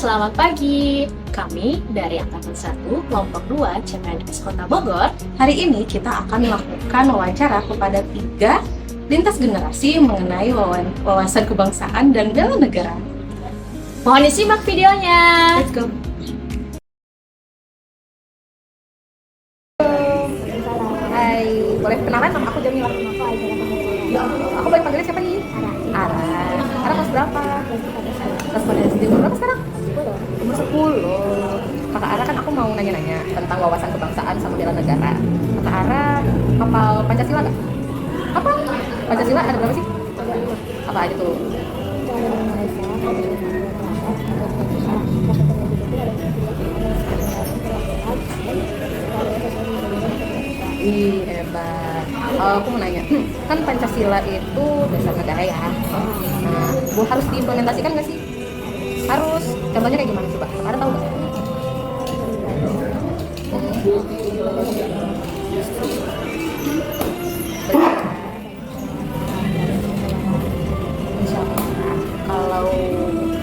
selamat pagi. Kami dari Angkatan 1, Kelompok 2, CPNS Kota Bogor. Hari ini kita akan melakukan wawancara kepada 3 lintas generasi mengenai wawasan kebangsaan dan bela negara. Mohon disimak videonya. Let's go. Hai, boleh kenalan, nama aku Jamila. Aku boleh panggilnya siapa nih? Ara. Ara kelas berapa? Kelas pada SD. Umur berapa sekarang? Umur 10. Kakak Ara, kan aku mau nanya-nanya tentang wawasan kebangsaan sama bela negara. Kakak Ara hafal Pancasila nggak? Apa? Pancasila ada berapa sih? Apa aja tuh? Ih, hebat. Aku mau nanya, kan Pancasila itu dasar negara ya. Nah, harus diimplementasikan nggak sih? Harus. Contohnya kayak gimana coba? Ada tahu nggak?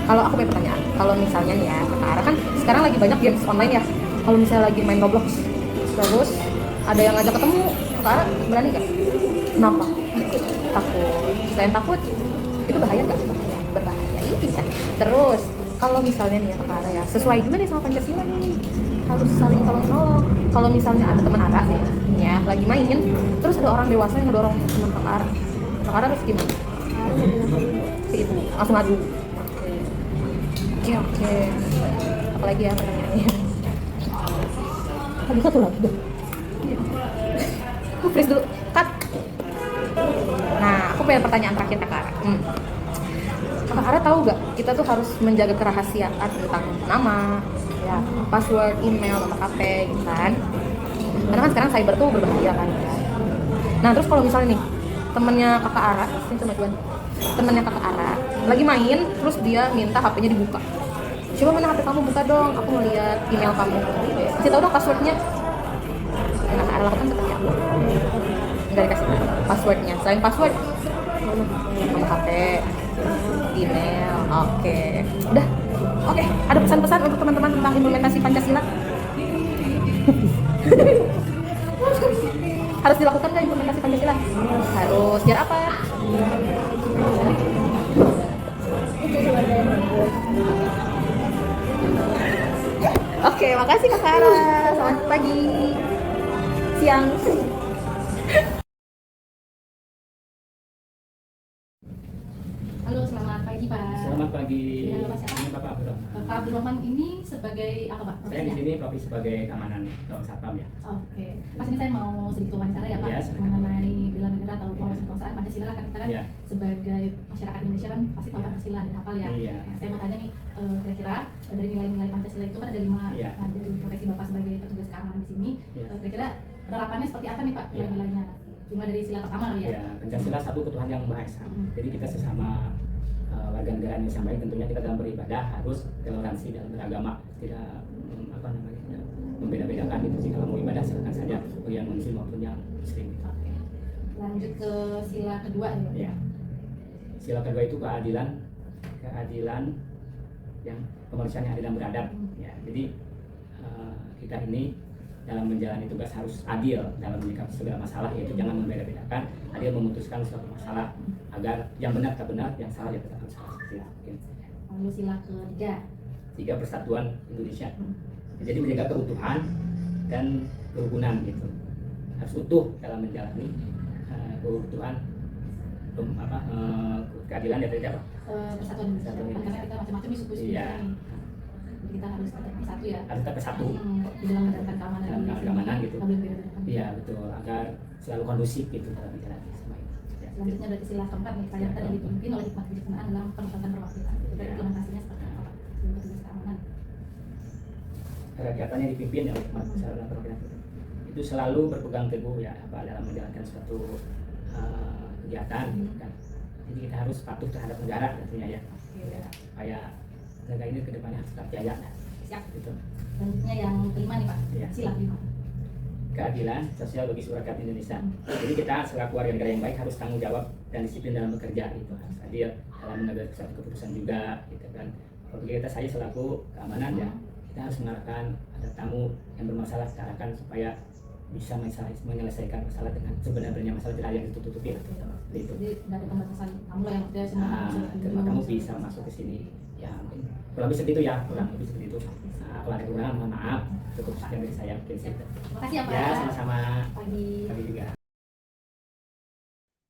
Kalau aku punya pertanyaan, kalau misalnya nih ya, Kakak Ara kan sekarang lagi banyak games online ya. Kalau misalnya lagi main Roblox, terus ada yang ngajak ketemu, Kakak Ara berani nggak? Kenapa? Takut. Selain takut, itu bahaya nggak? Berbahaya, iya bisa. Terus kalau misalnya nih ya Kakak Ara ya, sesuai juga nih sama Pancasila nih, harus saling tolong-tolong. Kalau misalnya ada teman Ara nih, ya lagi main, terus ada orang dewasa yang ngedorong teman Kakak Ara harus gimana? Si itu langsung adu. Oke. Apalagi ya pertanyaannya? Ada satu lagi deh. Freeze dulu, cut. Nah, aku punya pertanyaan terakhir Kakak Ara. Kakak Ara tahu nggak, kita tuh harus menjaga kerahasiaan tentang nama, ya, password, email, nomor HP, gitu kan? Karena kan sekarang cyber tuh berbahaya kan. Nah, terus kalau misalnya nih temennya Kakak Ara, ini cuma Juan, temennya Kakak Ara lagi main, terus dia minta HP-nya dibuka. Coba mana HP kamu, buka dong, aku mau lihat email kamu. Kasih tahu dong passwordnya. Yang Kakak Ara lakukan seperti apa? Nggak dikasih passwordnya. Selain password, nomor HP, email. Oke. Udah. Oke. Ada pesan-pesan untuk teman-teman tentang implementasi Pancasila? Harus dilakukan nggak implementasi Pancasila? Harus. Biar apa? Oke, makasih Kakak Ara. Selamat pagi, siang. Halo, selamat pagi Pak. Selamat pagi. Ya, halo, Pak. Ini Bapak Abdurrahman. Pak Abdurrahman ini sebagai apa Pak? Saya di sini profesi sebagai keamanan atau satpam ya. Oke. Pas ini saya mau sedikit wawancara ya Pak, Ya, silakan. mengenai bela negara atau wawasan kebangsaan Pancasila kan kita kan Ya. sebagai masyarakat Indonesia kan pasti tahu Ya. Pancasila dan hafal ya. Iya. Nah, saya mau tanya nih, kira-kira dari nilai-nilai Pancasila itu kan ada 5. Iya. Nah, dari profesi Bapak sebagai petugas keamanan di sini, Iya. kira-kira penerapannya seperti apa nih Pak? Iya. Nilainya? Cuma dari sila pertama kali ya. Ya, Pancasila satu ketuhanan yang maha esa. Jadi kita sesama warga negara Indonesia yang baik, tentunya kita dalam beribadah harus toleransi dalam beragama, tidak tidak membeda-bedakan gitu sih. Kalau mau ibadah silakan saja, bagi yang muslim maupun yang muslim. Oke. Lanjut ke sila kedua ya. Ya. Sila kedua itu keadilan yang kemanusiaan yang adil dan beradab. Ya, jadi kita ini dalam menjalani tugas harus adil dalam menyikapi segala masalah, yaitu jangan membeda-bedakan, adil memutuskan suatu masalah agar yang benar tetap benar, yang salah ya tetap salah. Lalu sila ketiga. 3, persatuan Indonesia. Jadi menjaga keutuhan dan kerukunan gitu. Harus utuh dalam menjalani keutuhan, keadilan ya tadi apa? Persatuan Indonesia. Karena kita macam-macam nih suku-suku Iya. ini. Jadi kita harus tetap bersatu ya. Harus tetap bersatu. Di dalam menjalankan keamanan. Dalam keamanan gitu. Nggak boleh beda-bedakan. Iya betul, agar selalu kondusif gitu dalam menjalani semua itu. Ya. Selanjutnya dari sila keempat nih, kalian tadi dipimpin oleh hikmat kebijaksanaan dalam penempatan perwakilan. Itu dari implementasinya seperti apa Pak? Sebagai petugas keamanan. Kerakyaatannya dipimpin oleh hikmat kebijaksanaan perwakilan itu selalu berpegang teguh ya dalam menjalankan suatu kegiatan gitu kan. Jadi kita harus patuh terhadap negara tentunya ya. Ya, supaya negara ini kedepannya harus tetap jaya. Siap. Gitu. Selanjutnya yang kelima nih Pak, Iya. sila kelima. Keadilan sosial bagi seluruh rakyat Indonesia. Jadi kita selaku warga negara yang baik harus tanggung jawab dan disiplin dalam bekerja, itu harus adil dalam mengambil suatu keputusan juga, gitu kan. Otoritas saya selaku keamanan ya, kita harus mengarahkan ada tamu yang bermasalah, kita arahkan supaya bisa menyelesaikan masalah dengan sebenarnya masalah tidak yang ditutup-tutupi lah. Itu. Jadi dari pembatasan kamu lah yang dia semua Terima kamu bisa masuk ke sini. Ya, kurang lebih seperti itu ya, kurang lebih seperti itu. Nah, kalau ada kurang, mohon maaf. Cukup sekian dari saya mungkin sih. Terima kasih ya Pak. Ya, sama-sama. Pagi. Pagi juga.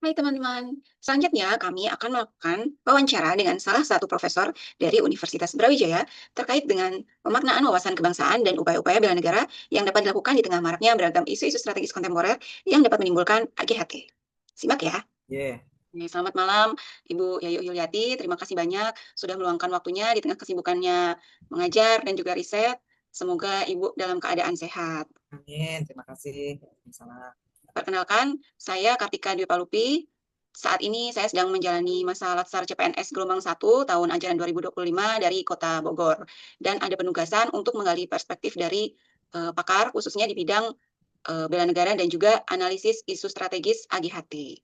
Hai teman-teman, selanjutnya kami akan melakukan wawancara dengan salah satu profesor dari Universitas Brawijaya terkait dengan pemaknaan wawasan kebangsaan dan upaya-upaya bela negara yang dapat dilakukan di tengah maraknya beragam isu-isu strategis kontemporer yang dapat menimbulkan AGHT. Simak ya. Selamat malam Ibu Yayu Yuliati, terima kasih banyak sudah meluangkan waktunya di tengah kesibukannya mengajar dan juga riset. Semoga Ibu dalam keadaan sehat. Amin, terima kasih. Sama. Perkenalkan, saya Kartika Dwi Palupi. Saat ini saya sedang menjalani masa latsar CPNS gelombang 1 tahun ajaran 2025 dari Kota Bogor. Dan ada penugasan untuk menggali perspektif dari pakar, khususnya di bidang bela negara dan juga analisis isu strategis AGHT.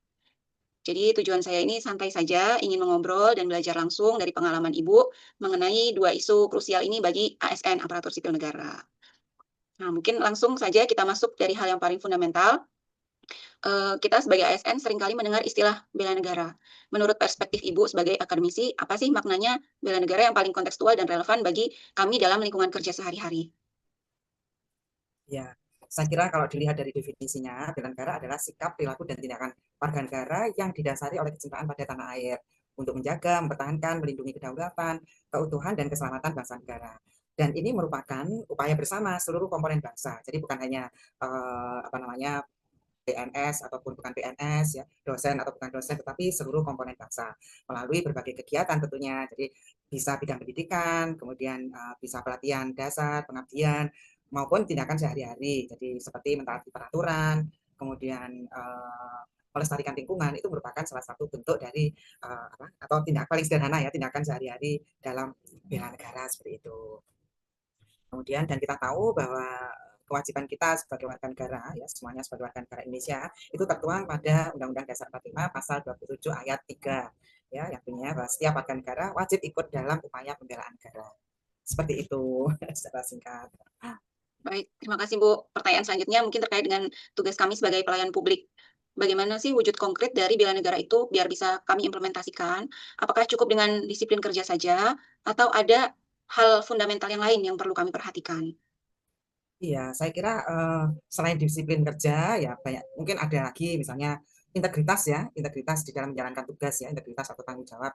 Jadi tujuan saya ini santai saja, ingin mengobrol dan belajar langsung dari pengalaman Ibu mengenai dua isu krusial ini bagi ASN, aparatur sipil negara. Nah, mungkin langsung saja kita masuk dari hal yang paling fundamental. Kita sebagai ASN seringkali mendengar istilah bela negara. Menurut perspektif Ibu sebagai akademisi, apa sih maknanya bela negara yang paling kontekstual dan relevan bagi kami dalam lingkungan kerja sehari-hari? Ya, saya kira kalau dilihat dari definisinya, bela negara adalah sikap, perilaku, dan tindakan warga negara yang didasari oleh kecintaan pada tanah air untuk menjaga, mempertahankan, melindungi kedaulatan, keutuhan, dan keselamatan bangsa negara. Dan ini merupakan upaya bersama seluruh komponen bangsa. Jadi bukan hanya PNS ataupun bukan PNS, ya, dosen atau bukan dosen, tetapi seluruh komponen bangsa melalui berbagai kegiatan tentunya. Jadi bisa bidang pendidikan, kemudian bisa pelatihan dasar, pengabdian, maupun tindakan sehari-hari. Jadi seperti mentaati peraturan, kemudian melestarikan lingkungan, itu merupakan salah satu bentuk dari atau tindak paling sederhana ya, tindakan sehari-hari dalam bela negara seperti itu. Kemudian dan kita tahu bahwa kewajiban kita sebagai warga negara, ya semuanya sebagai warga negara Indonesia, itu tertuang pada Undang-Undang Dasar 45 Pasal 27 Ayat 3, ya, yang bunyinya bahwa setiap warga negara wajib ikut dalam upaya pembelaan negara. Seperti itu secara singkat. Baik, terima kasih Bu. Pertanyaan selanjutnya mungkin terkait dengan tugas kami sebagai pelayan publik. Bagaimana sih wujud konkret dari bela negara itu biar bisa kami implementasikan? Apakah cukup dengan disiplin kerja saja atau ada hal fundamental yang lain yang perlu kami perhatikan? Iya, saya kira selain disiplin kerja, ya banyak mungkin ada lagi misalnya integritas ya, integritas di dalam menjalankan tugas ya, integritas atau tanggung jawab.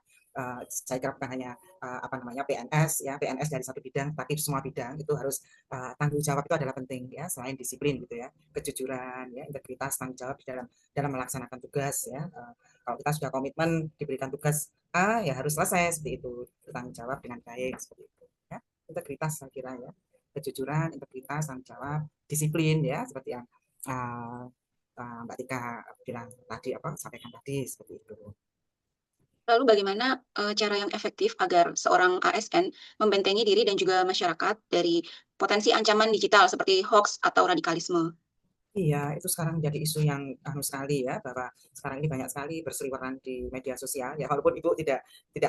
Saya kira bukan hanya PNS ya, PNS dari satu bidang, tapi semua bidang itu harus tanggung jawab itu adalah penting ya, selain disiplin gitu ya, kejujuran ya, integritas, tanggung jawab di dalam melaksanakan tugas ya. Kalau kita sudah komitmen diberikan tugas A, ya harus selesai seperti itu, bertanggung jawab dengan baik seperti itu ya. Integritas saya kira ya, kejujuran, integritas, tanggung jawab, disiplin ya, seperti yang Mbak Tika bilang tadi, sampaikan tadi seperti itu. Lalu bagaimana cara yang efektif agar seorang ASN membentengi diri dan juga masyarakat dari potensi ancaman digital seperti hoax atau radikalisme? Iya, itu sekarang jadi isu yang sekali ya, bahwa sekarang ini banyak sekali berseliweran di media sosial ya, walaupun Ibu tidak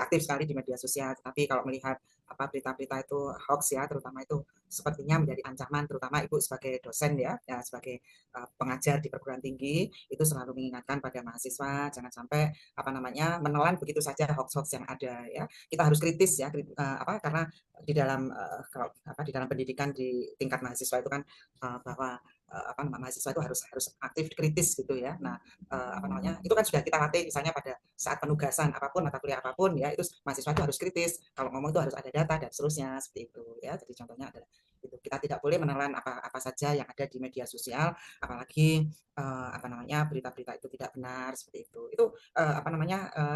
aktif sekali di media sosial, tapi kalau melihat berita-berita itu hoax ya, terutama itu sepertinya menjadi ancaman, terutama Ibu sebagai dosen ya, sebagai pengajar di perguruan tinggi, itu selalu mengingatkan pada mahasiswa jangan sampai menelan begitu saja hoax-hoax yang ada ya. Kita harus kritis ya, karena di dalam di dalam pendidikan di tingkat mahasiswa itu kan bahwa mahasiswa itu harus aktif kritis gitu ya. Nah, itu kan sudah kita latih misalnya pada saat penugasan apapun, mata kuliah apapun ya, itu mahasiswa itu harus kritis. Kalau ngomong itu harus ada data dan seterusnya seperti itu ya. Jadi contohnya adalah itu, kita tidak boleh menelan apa saja yang ada di media sosial, apalagi berita-berita itu tidak benar seperti itu. Itu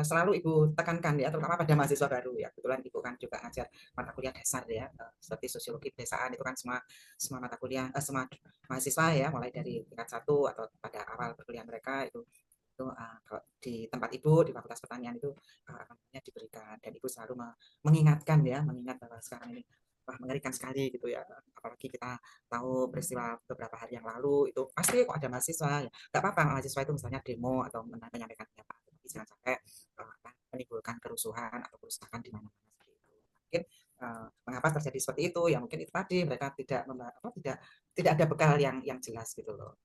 selalu Ibu tekankan ya, terutama pada mahasiswa baru ya. Kebetulan Ibu kan juga ngajar mata kuliah dasar ya, seperti sosiologi pedesaan, itu kan semua mata kuliah, semua mahasiswa ya, mulai dari tingkat 1 atau pada awal perkuliahan mereka itu kalau di tempat Ibu di Fakultas Pertanian itu diberikan, dan Ibu selalu mengingat bahwa sekarang ini mengerikan sekali gitu ya, apalagi kita tahu peristiwa beberapa hari yang lalu itu pasti kok ada mahasiswa ya, nggak apa-apa mahasiswa itu misalnya demo atau menyampaikan pendapat, tapi jangan sampai menimbulkan kerusuhan atau kerusakan di mana-mana seperti itu. Mungkin mengapa terjadi seperti itu, ya mungkin itu tadi mereka tidak ada bekal yang jelas gitu loh,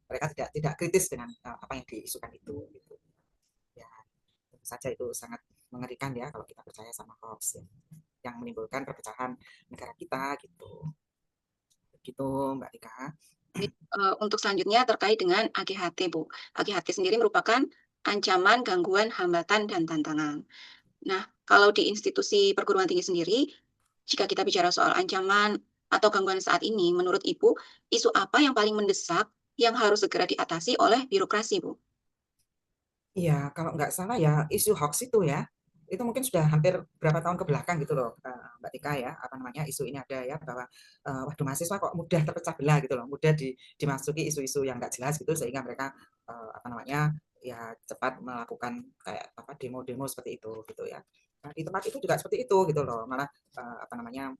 mereka tidak kritis dengan apa yang diisukan itu gitu. Ya, tentu saja itu sangat mengerikan ya kalau kita percaya sama hoax ya, yang menimbulkan perpecahan negara kita gitu. Gitu Mbak Tika. Untuk selanjutnya terkait dengan AGHT, Bu. AGHT sendiri merupakan ancaman, gangguan, hambatan, dan tantangan. Nah, kalau di institusi perguruan tinggi sendiri, jika kita bicara soal ancaman atau gangguan saat ini, menurut Ibu, isu apa yang paling mendesak yang harus segera diatasi oleh birokrasi, Bu? Iya, kalau nggak salah ya isu hoax itu ya, itu mungkin sudah hampir berapa tahun ke belakang gitu loh, Mbak Tika ya, apa namanya, isu ini ada ya bahwa, waduh mahasiswa kok mudah terpecah belah gitu loh, mudah dimasuki isu-isu yang nggak jelas gitu sehingga mereka, apa namanya, ya cepat melakukan kayak apa, demo-demo seperti itu gitu ya. Nah, di tempat itu juga seperti itu gitu loh, malah, apa namanya,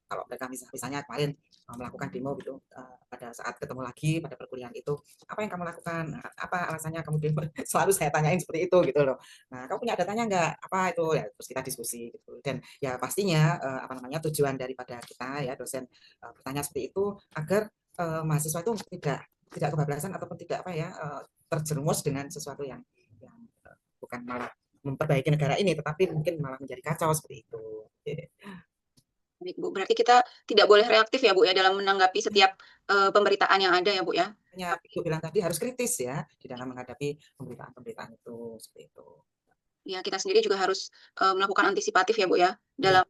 kalau mereka misalnya kemarin, melakukan demo gitu, pada saat ketemu lagi pada perkuliahan itu, "Apa yang kamu lakukan? Apa alasannya kamu demo?" Selalu saya tanyain seperti itu gitu loh. "Nah, kamu punya datanya nggak? Apa itu?" Ya terus kita diskusi gitu. Dan ya pastinya, apa namanya, tujuan daripada kita ya dosen, bertanya seperti itu agar, mahasiswa itu tidak kebablasan ataupun tidak apa ya, terjerumus dengan sesuatu yang, bukan malah memperbaiki negara ini, tetapi mungkin malah menjadi kacau seperti itu. Baik, Bu. Berarti kita tidak boleh reaktif ya, Bu, ya, dalam menanggapi setiap pemberitaan yang ada ya, Bu, ya? Makanya Ibu bilang tadi harus kritis ya di dalam menghadapi pemberitaan-pemberitaan itu, seperti itu. Ya, kita sendiri juga harus melakukan antisipatif ya, Bu, ya, Iya.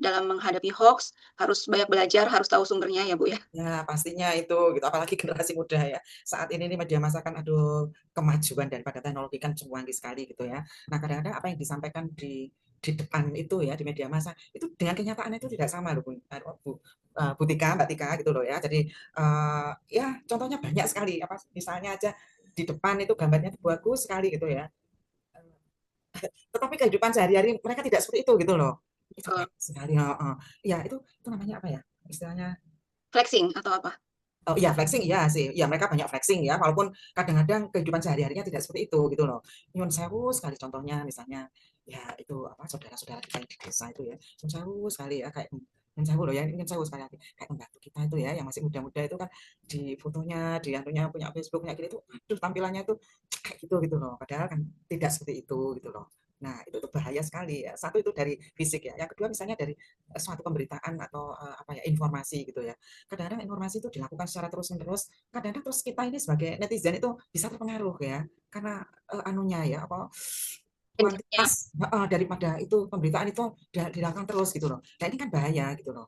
dalam menghadapi hoax, harus banyak belajar, harus tahu sumbernya ya, Bu, ya. Ya, pastinya itu gitu, apalagi generasi muda ya. Saat ini nih media massa kan aduh kemajuan daripada teknologi kan canggih sekali gitu ya. Nah, kadang-kadang apa yang disampaikan di depan itu ya di media massa itu dengan kenyataan itu tidak sama loh Bu Tika, Mbak Tika gitu loh ya. Jadi ya contohnya banyak sekali apa misalnya aja di depan itu gambarnya itu bagus sekali gitu ya. Tetapi kehidupan sehari-hari mereka tidak seperti itu gitu loh. Itu Betul. banyak sekali, heeh. Ya itu namanya apa ya? Istilahnya Flexing atau apa? oh iya flexing iya sih, iya mereka banyak flexing ya, walaupun kadang-kadang kehidupan sehari-harinya tidak seperti itu gitu loh. Nyun sewu sekali contohnya misalnya, ya itu apa saudara-saudara kita yang di desa itu ya, nyun sewu sekali ya kayak nyun sewu loh ya, nyun sewu sekali lagi kayak pembantu kita itu ya yang masih muda-muda itu kan di fotonya, di anunya punya Facebook punya gitu, aduh tampilannya itu kayak gitu gitu loh. Padahal kan tidak seperti itu gitu loh. Nah, itu tuh bahaya sekali ya. Satu itu dari fisik ya. Yang kedua misalnya dari suatu pemberitaan atau apa ya informasi gitu ya. Kadang-kadang informasi itu dilakukan secara terus-menerus, kadang-kadang terus kita ini sebagai netizen itu bisa terpengaruh ya, karena anunya ya apa Gencarnya. kuantitas daripada itu pemberitaan itu dilakukan terus gitu loh. Nah ini kan bahaya gitu loh.